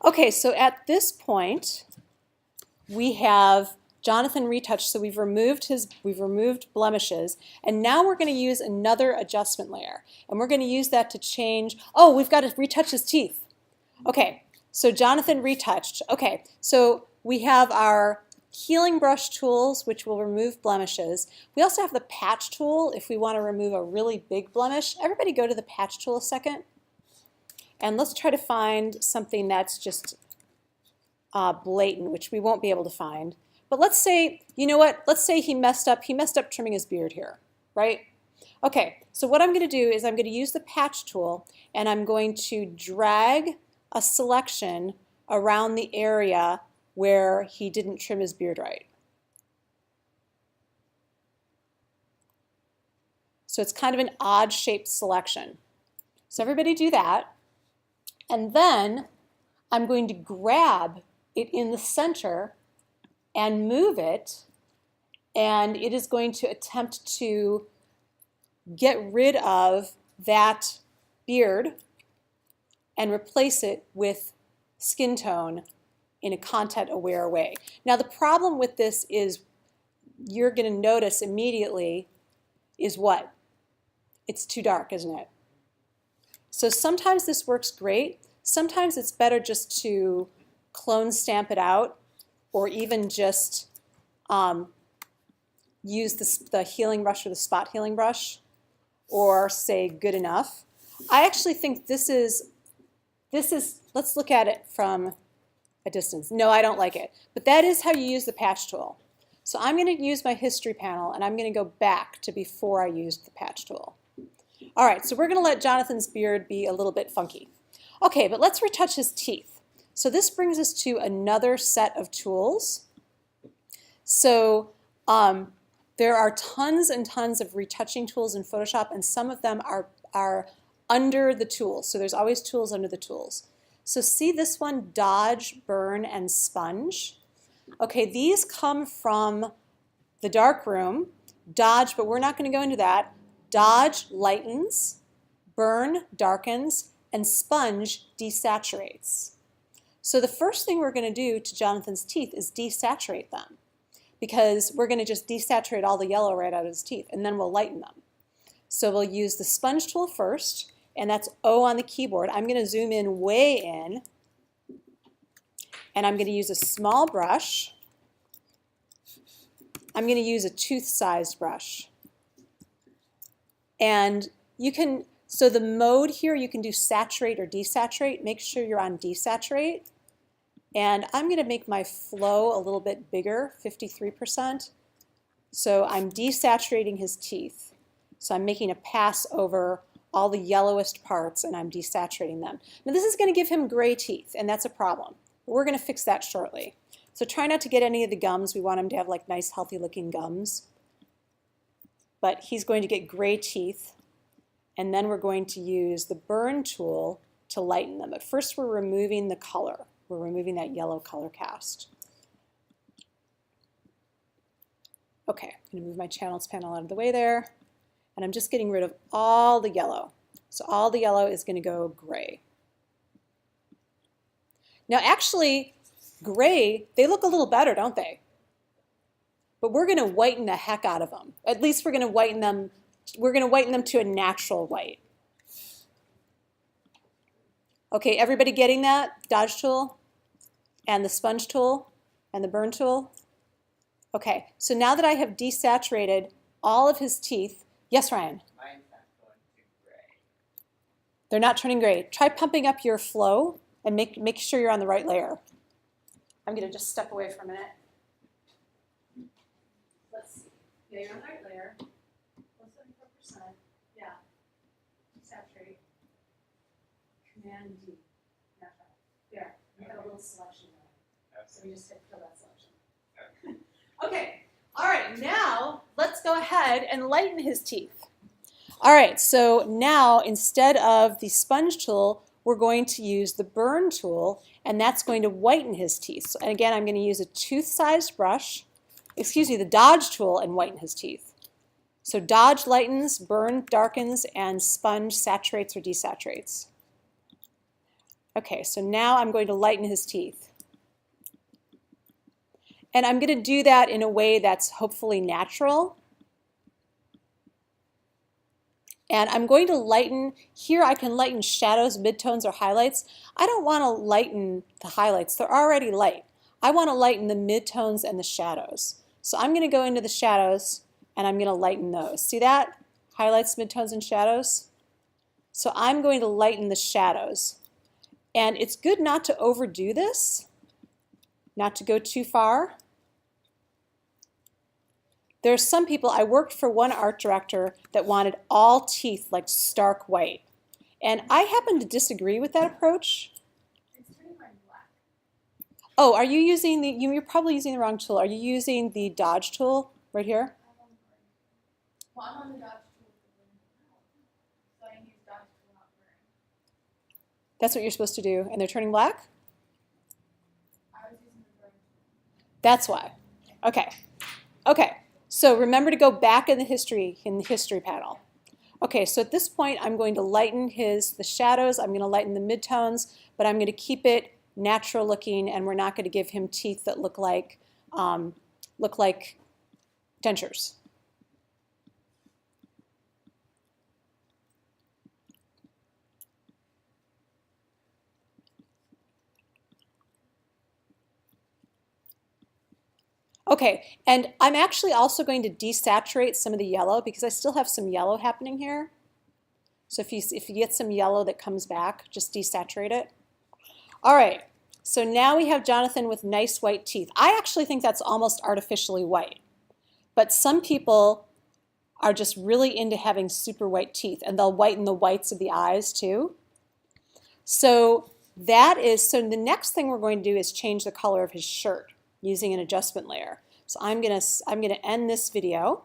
Okay, so at this point, we have Jonathan retouched, so we've removed blemishes, and now we're going to use another adjustment layer, and we're going to use that to change. Oh, we've got to retouch his teeth. Okay, so Jonathan retouched. Okay, so we have our healing brush tools, which will remove blemishes. We also have the patch tool if we want to remove a really big blemish. Everybody go to the patch tool a second, and let's try to find something that's just blatant, which we won't be able to find. But let's say, you know what, let's say he messed up trimming his beard here, right? Okay, so what I'm going to do is I'm going to use the patch tool, and I'm going to drag a selection around the area where he didn't trim his beard right. So it's kind of an odd shaped selection. So everybody do that. And then I'm going to grab it in the center and move it, and it is going to attempt to get rid of that beard and replace it with skin tone in a content-aware way. Now the problem with this is you're going to notice immediately is what? It's too dark, isn't it? So sometimes this works great. Sometimes it's better just to clone stamp it out, or even just use the healing brush or the spot healing brush, or say good enough. I actually think this is, let's look at it from a distance. No, I don't like it. But that is how you use the patch tool. So I'm going to use my history panel, and I'm going to go back to before I used the patch tool. All right, so we're going to let Jonathan's beard be a little bit funky. Okay, but let's retouch his teeth. So this brings us to another set of tools. So there are tons and tons of retouching tools in Photoshop, and some of them are under the tools. So there's always tools under the tools. So see this one, dodge, burn, and sponge. Okay, these come from the darkroom. Dodge, but we're not going to go into that. Dodge lightens, burn darkens, and sponge desaturates. So the first thing we're going to do to Jonathan's teeth is desaturate them, because we're going to just desaturate all the yellow right out of his teeth, and then we'll lighten them. So we'll use the sponge tool first, and that's O on the keyboard. I'm going to zoom in way in, and I'm going to use a small brush. I'm going to use a tooth-sized brush. And you can, so the mode here, you can do saturate or desaturate. Make sure you're on desaturate. And I'm going to make my flow a little bit bigger, 53%. So I'm desaturating his teeth. So I'm making a pass over all the yellowest parts, and I'm desaturating them. Now this is going to give him gray teeth, and that's a problem. But we're going to fix that shortly. So try not to get any of the gums. We want him to have like nice, healthy looking gums. But he's going to get gray teeth, and then we're going to use the burn tool to lighten them. But first we're removing the color. We're removing that yellow color cast. Okay, I'm going to move my channels panel out of the way there, and I'm just getting rid of all the yellow. So all the yellow is going to go gray. Now actually, gray, they look a little better, don't they? But we're going to whiten the heck out of them. At least we're going to whiten them to a natural white. Okay, everybody getting that? Dodge tool and the sponge tool and the burn tool? Okay, so now that I have desaturated all of his teeth, yes, Ryan? Mine's not going to gray. They're not turning gray. Try pumping up your flow and make sure you're on the right layer. I'm going to just step away for a minute. Let's see. Yeah, you're on the right layer. 74%. Yeah. Saturate. Command D. There. We have a little selection there. So we just hit fill that selection. Okay. All right. Now let's go ahead and lighten his teeth. All right. So now instead of the sponge tool, we're going to use the burn tool, and that's going to whiten his teeth. So, and again, I'm going to use a tooth-sized brush, the dodge tool, and whiten his teeth. So dodge lightens, burn darkens, and sponge saturates or desaturates. Okay, so now I'm going to lighten his teeth. And I'm going to do that in a way that's hopefully natural. And I'm going to lighten, here I can lighten shadows, midtones, or highlights. I don't want to lighten the highlights, they're already light. I want to lighten the midtones and the shadows. So I'm going to go into the shadows and I'm going to lighten those. See that? Highlights, midtones, and shadows. So I'm going to lighten the shadows. And it's good not to overdo this, not to go too far. There are some people, I worked for one art director that wanted all teeth like stark white. And I happen to disagree with that approach. It's turning mine black. Oh, are you using the, you're probably using the wrong tool. Are you using the dodge tool right here? Well, I'm on the dodge tool. So I use dodge tool, not burn. That's what you're supposed to do. And they're turning black? I was using the burn tool. That's why. Okay. Okay. So remember to go back in the history panel. Okay, so at this point I'm going to lighten the shadows, I'm going to lighten the midtones, but I'm going to keep it natural looking, and we're not going to give him teeth that look like dentures. Okay, and I'm actually also going to desaturate some of the yellow because I still have some yellow happening here. So if you get some yellow that comes back, just desaturate it. All right, so now we have Jonathan with nice white teeth. I actually think that's almost artificially white. But some people are just really into having super white teeth, and they'll whiten the whites of the eyes too. So the next thing we're going to do is change the color of his shirt using an adjustment layer. So I'm gonna end this video.